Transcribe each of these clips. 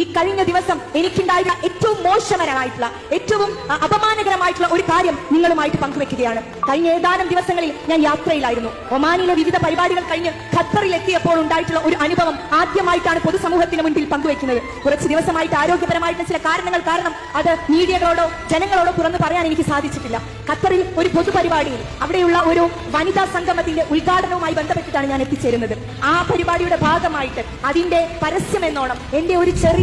ഈ കഴിഞ്ഞ ദിവസം എനിക്കുണ്ടായിരുന്ന ഏറ്റവും മോശകരമായിട്ടുള്ള ഏറ്റവും അപമാനകരമായിട്ടുള്ള ഒരു കാര്യം നിങ്ങളുമായിട്ട് പങ്കുവെക്കുകയാണ്. കഴിഞ്ഞ ഏതാനും ദിവസങ്ങളിൽ ഞാൻ യാത്രയിലായിരുന്നു. ഒമാനിലെ വിവിധ പരിപാടികൾ കഴിഞ്ഞ് ഖത്തറിൽ എത്തിയപ്പോൾ ഉണ്ടായിട്ടുള്ള ഒരു അനുഭവം ആദ്യമായിട്ടാണ് പൊതുസമൂഹത്തിന് മുൻപിൽ പങ്കുവെക്കുന്നത്. കുറച്ച് ദിവസമായിട്ട് ആരോഗ്യപരമായിട്ടുള്ള ചില കാരണങ്ങൾ കാരണം അത് മീഡിയകളോടോ ജനങ്ങളോടോ തുറന്നു പറയാൻ എനിക്ക് സാധിച്ചിട്ടില്ല. ഖത്തറിൽ ഒരു പൊതുപരിപാടിയിൽ അവിടെയുള്ള ഒരു വനിതാ സംഗമത്തിന്റെ ഉദ്ഘാടനവുമായി ബന്ധപ്പെട്ടിട്ടാണ് ഞാൻ എത്തിച്ചേരുന്നത്. ആ പരിപാടിയുടെ ഭാഗമായിട്ട് അതിന്റെ പരസ്യമെന്നോണം എന്റെ ഒരു ചെറിയ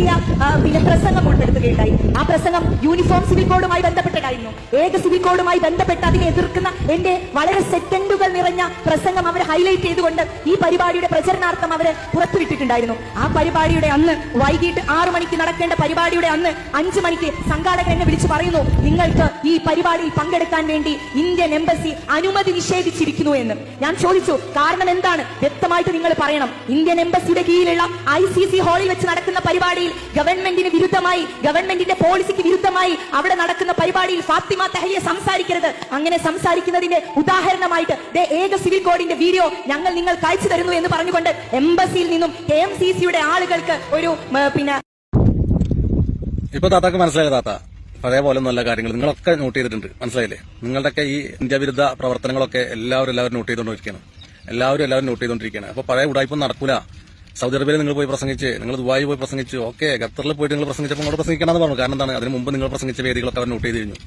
പ്രസംഗം ഉൾപ്പെടുത്തുകയുണ്ടായി. ആ പ്രസംഗം യൂണിഫോം സിവിൽ കോഡുമായി ബന്ധപ്പെട്ടതായിരുന്നു. ഏക സിവിൽ കോഡുമായി ബന്ധപ്പെട്ട് അതിനെ എതിർക്കുന്ന എന്റെ വളരെ സെക്കൻഡുകൾ നിറഞ്ഞ പ്രസംഗം അവർ ഹൈലൈറ്റ് ചെയ്തുകൊണ്ട് ഈ പരിപാടിയുടെ പ്രചരണാർത്ഥം അവർ പുറത്തുവിട്ടിട്ടുണ്ടായിരുന്നു. ആ പരിപാടിയുടെ അന്ന് വൈകിട്ട് 6 മണിക്ക് നടക്കേണ്ട പരിപാടിയുടെ അന്ന് 5 മണിക്ക് സംഘാടകർ എന്നെ വിളിച്ചു പറയുന്നു, നിങ്ങൾക്ക് ഈ പരിപാടിയിൽ പങ്കെടുക്കാൻ വേണ്ടി ഇന്ത്യൻ എംബസി അനുമതി നിഷേധിച്ചിരിക്കുന്നു എന്ന്. ഞാൻ ചോദിച്ചു, കാരണം എന്താണ്? വ്യക്തമായിട്ട് നിങ്ങൾ പറയണം. ഇന്ത്യൻ എംബസിയുടെ കീഴിലുള്ള ICC ഹാളിൽ വെച്ച് നടക്കുന്ന പരിപാടിയിൽ ഗവൺമെന്റിന് വിരുദ്ധമായി, ഗവൺമെന്റിന്റെ പോളിസിക്ക് വിരുദ്ധമായി അവിടെ നടക്കുന്ന പരിപാടിയിൽ ഫാത്തിമ തഹലിയ സംസാരിക്കരുത്. അങ്ങനെ സംസാരിക്കുന്നതിന്റെ ഉദാഹരണമായിട്ട് ഏക സിവിൽ കോഡിന്റെ വീഡിയോ ഞങ്ങൾ നിങ്ങൾക്ക് അയച്ചു തരുന്നു എന്ന് പറഞ്ഞുകൊണ്ട് എംബസിയിൽ നിന്നും KMCCയുടെ ആളുകൾക്ക് ഒരു ഇപ്പൊ താത്താക്ക് മനസ്സിലായില്ല. താത്ത പഴയ പോലെ നല്ല കാര്യങ്ങൾ നിങ്ങളൊക്കെ നോട്ട് ചെയ്തിട്ടുണ്ട്, മനസ്സിലായില്ലേ? നിങ്ങളുടെയൊക്കെ ഈ ഇന്ത്യ വിരുദ്ധ പ്രവർത്തനങ്ങളൊക്കെ എല്ലാവരും നോട്ട് ചെയ്തുകൊണ്ടിരിക്കുകയാണ്. എല്ലാവരും നോട്ട് ചെയ്തുകൊണ്ടിരിക്കുകയാണ്. അപ്പൊ പഴയ ഉടായ്പൊന്നും നടക്കൂല. സൗദി അറേബ്യയിൽ നിങ്ങൾ പോയി പ്രസംഗിച്ച്, നിങ്ങൾ ദുബായി പോയി പ്രസംഗിച്ച്, ഓക്കെ ഖത്തറിൽ പോയിട്ട് നിങ്ങൾ പ്രസംഗിച്ചപ്പോൾ നിങ്ങൾ പ്രസംഗിക്കണമെന്ന് പറഞ്ഞു. കാരണം എന്താണ്? അതിന് മുമ്പ് നിങ്ങൾ പ്രസംഗിച്ച വേദികളൊക്കെ അവർ നോട്ട് ചെയ്ത് കഴിഞ്ഞു.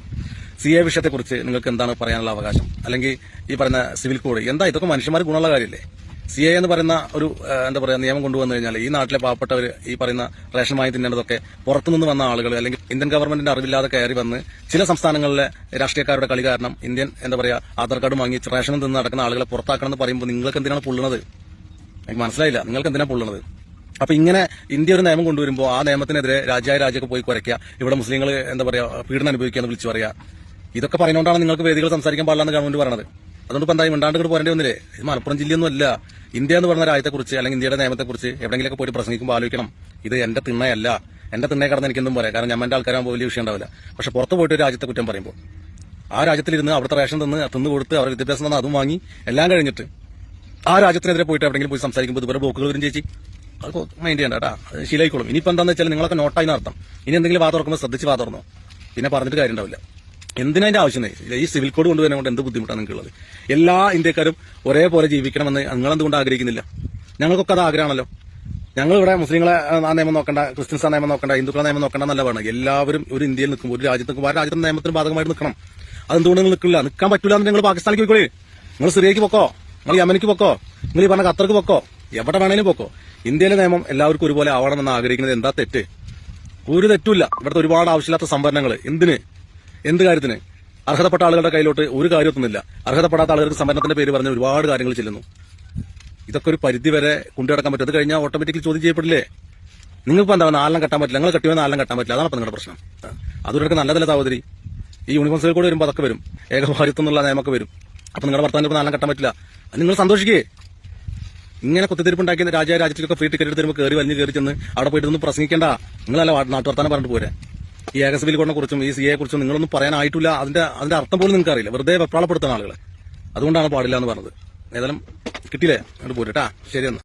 CA വിഷയത്തെക്കുറിച്ച് നിങ്ങൾക്ക് എന്താണ് പറയാനുള്ള അവകാശം? അല്ലെങ്കിൽ ഈ പറയുന്ന സിവിൽ കോഡ് എന്താ? ഇതൊക്കെ മനുഷ്യന്മാർ ഗുണമുള്ള കാര്യമല്ലേ? CA എന്ന് പറയുന്ന ഒരു എന്താ പറയുക നിയമം കൊണ്ടുവന്നു കഴിഞ്ഞാൽ ഈ നാട്ടിലെ പാവപ്പെട്ടവർ ഈ പറയുന്ന റേഷൻ വാങ്ങി തിന്നേണ്ടതൊക്കെ പുറത്തുനിന്ന് വന്ന ആളുകൾ അല്ലെങ്കിൽ ഇന്ത്യൻ ഗവൺമെന്റിന്റെ അറിവില്ലാതെ കയറി വന്ന് ചില സംസ്ഥാനങ്ങളിലെ രാഷ്ട്രീയക്കാരുടെ കളി കാരണം ഇന്ത്യൻ എന്താ പറയുക ആധാർ കാർഡ് വാങ്ങി റേഷൻ നിന്ന് നടക്കുന്ന ആളുകളെ പുറത്താക്കണം എന്ന് പറയുമ്പോൾ നിങ്ങൾക്ക് എന്തിനാണ് പൊള്ളുന്നത്? എനിക്ക് മനസ്സിലായില്ല, നിങ്ങൾക്ക് എന്തിനാണ് പൊള്ളുന്നത്? അപ്പൊ ഇങ്ങനെ ഇന്ത്യ ഒരു നിയമം കൊണ്ടുവരുമ്പോൾ ആ നിയമത്തിനെതിരെ രാജ്യമൊക്കെ പോയി കുരയ്ക്കുക, ഇവിടെ മുസ്ലിങ്ങൾ എന്താ പറയുക പീഡനം അനുഭവിക്കാന്ന് വിളിച്ചു പറയുക. ഇതൊക്കെ പറയുന്നതുകൊണ്ടാണ് നിങ്ങൾക്ക് വേദികൾ സംസാരിക്കാൻ പാടില്ലെന്ന് ഗവൺമെന്റ് പറഞ്ഞത്. അതുകൊണ്ട് ഇപ്പൊ എന്തായി മിണ്ടാണ്ട് കൂടെ പോരേണ്ടി വന്നില്ലേ? ഇത് മലപ്പുറം ജില്ലയൊന്നും അല്ല. ഇന്ത്യ എന്ന് പറഞ്ഞ രാജ്യത്തെക്കുറിച്ച് അല്ലെങ്കിൽ ഇന്ത്യയുടെ നിയമത്തെക്കുറിച്ച് എവിടെയെങ്കിലൊക്കെ പോയിട്ട് പ്രസംഗിക്കുമ്പോൾ ആലോചിക്കണം, ഇത് എന്റെ തിണ്ണയല്ല. എന്റെ തിണ്ണയെ കടന്ന് എനിക്കെന്തും പറയാം, കാരണം ഞമ്മന്റെ ആൾക്കാരാകുമ്പോൾ വലിയ വിഷയം ഉണ്ടാവില്ല. പക്ഷെ പുറത്ത് പോയിട്ട് ഒരു രാജ്യത്തെ കുറ്റം പറയുമ്പോൾ ആ രാജ്യത്തിലിരുന്ന് അവിടുത്തെ റേഷൻ തിന്ന് കൊടുത്ത് അവർ വിദ്യാഭ്യാസം തന്ന് അതും വാങ്ങി എല്ലാം കഴിഞ്ഞിട്ട് ആ രാജ്യത്തിനെതിരെ പോയിട്ട് എവിടെയെങ്കിലും പോയി സംസാരിക്കുമ്പോൾ ഇതുവരെ ബ്ലോക്കുകൾ വരും ചേച്ചി. അത് മൈൻഡ് ചെയ്യണ്ട കേട്ടാ, അത് ശീലായിക്കോളും. ഇനിയിപ്പോൾ എന്താണെന്ന് വെച്ചാൽ നിങ്ങളൊക്കെ നോട്ടായി നടത്താം. ഇനി എന്തെങ്കിലും വാ തുറക്കുമ്പോൾ ശ്രദ്ധിച്ച് വാ തുറന്നോ, പിന്നെ പറഞ്ഞിട്ട് കാര്യം ഉണ്ടാവില്ല. എന്തിനതിന്റെ ആവശ്യമില്ല. ഈ സിവിൽ കോഡ് കൊണ്ടുവരുന്നത് കൊണ്ട് എന്ത് ബുദ്ധിമുട്ടാണ് നിങ്ങൾക്കുള്ളത്? എല്ലാ ഇന്ത്യക്കാരും ഒരേപോലെ ജീവിക്കണമെന്ന് നിങ്ങളെന്തുകൊണ്ട് ആഗ്രഹിക്കുന്നില്ല? ഞങ്ങൾക്കൊക്കെ അത് ആഗ്രഹമാണല്ലോ. ഞങ്ങളിവിടെ മുസ്ലിങ്ങളെ ആ നിയമം നോക്കണ്ട, ക്രിസ്ത്യൻസ് ആ നിയമം നോക്കണ്ട, ഹിന്ദുക്കളെ നിയമം നോക്കണ്ട എന്നല്ല പറയുന്നത്. എല്ലാവരും ഒരു ഇന്ത്യയിൽ നിൽക്കുമ്പോൾ ഒരു രാജ്യത്ത് നിൽക്കുമ്പോൾ ആ രാജ്യത്തിന്റെ നിയമത്തിന് ഭാഗമായിട്ട് നിൽക്കണം. അതെന്തുകൊണ്ട് നിങ്ങൾ നിൽക്കില്ല? നിൽക്കാൻ പറ്റില്ല എന്ന് നിങ്ങൾ പാകിസ്ഥാനിലേക്ക് പോയിക്കോളി, നിങ്ങൾ സിറിയയ്ക്ക് പൊക്കോ, നിങ്ങൾ യമനിക്ക് പൊക്കോ, നിങ്ങൾ ഈ പറഞ്ഞ ഖത്തർക്ക് പൊക്കോ, എവിടെ വേണേലും പൊക്കോ. ഇന്ത്യയിലെ നിയമം എല്ലാവർക്കും ഒരുപോലെ ആവണമെന്ന് ആഗ്രഹിക്കുന്നത് എന്താ തെറ്റ്? ഒരു തെറ്റുമില്ല. ഇവിടുത്തെ ഒരുപാട് ആവശ്യമില്ലാത്ത സംഭരണങ്ങൾ എന്ത് കാര്യത്തിന്? അർഹതപ്പെട്ട ആളുകളുടെ കയ്യിലോട്ട് ഒരു കാര്യമൊന്നുമില്ല. അർഹതപ്പെടാത്ത ആളുകൾക്ക് സംവരണത്തിന്റെ പേര് പറഞ്ഞ് ഒരുപാട് കാര്യങ്ങൾ ചെല്ലുന്നു. ഇതൊക്കെ ഒരു പരിധി വരെ കൊണ്ടുനടക്കാൻ പറ്റും. അത് കഴിഞ്ഞാൽ ഓട്ടോമാറ്റിക്കലി ചോദ്യം ചെയ്യപ്പെടില്ലേ? നിങ്ങൾക്ക് എന്താ 4 കെട്ടാൻ പറ്റില്ല, നിങ്ങൾ കെട്ടിയോ 4 കെട്ടാൻ പറ്റില്ല, അതാണ് നിങ്ങളുടെ പ്രശ്നം. അതൊരു നല്ലതല്ല സഹോദരി. ഈ യൂണിവേഴ്സിറ്റിയിൽ കൂടെ വരുമ്പോൾ അതൊക്കെ വരും, ഏകഭാരിത്വം എന്നുള്ള നിയമമൊക്കെ വരും. അപ്പൊ നിങ്ങളുടെ ഭർത്താവിന് 4 കെട്ടാൻ പറ്റില്ല, അത് നിങ്ങൾ സന്തോഷിക്കേ. ഇങ്ങനെ കുത്തിത്തിരിപ്പുണ്ടാക്കി രാജ്യത്തിലൊക്കെ ഫ്രീ ടിക്കറ്റ് എടുത്ത് വരുമ്പോൾ കയറി ചെന്ന് അവിടെ പോയിട്ട് ഒന്നും പ്രസംഗിക്കേണ്ട. നിങ്ങളല്ല നാട്ടുവർത്താനം പറഞ്ഞിട്ട് പോരെ. ഈ ഏക സിവിൽ കോഡിനെ കുറിച്ചും ഈ CA കുറിച്ചും നിങ്ങളൊന്നും പറയാനായിട്ടില്ല. അതിന്റെ അർത്ഥം പോലും നിങ്ങൾക്ക് അറിയില്ല. വെറുതെ വെപ്രാളപ്പെടുത്തുന്ന ആളുകളെ. അതുകൊണ്ടാണ് പാടില്ല എന്ന് പറഞ്ഞത്. ഏതായാലും കിട്ടിയില്ലേ? അങ്ങോട്ട് പോരട്ടാ. ശരിയെന്ന്.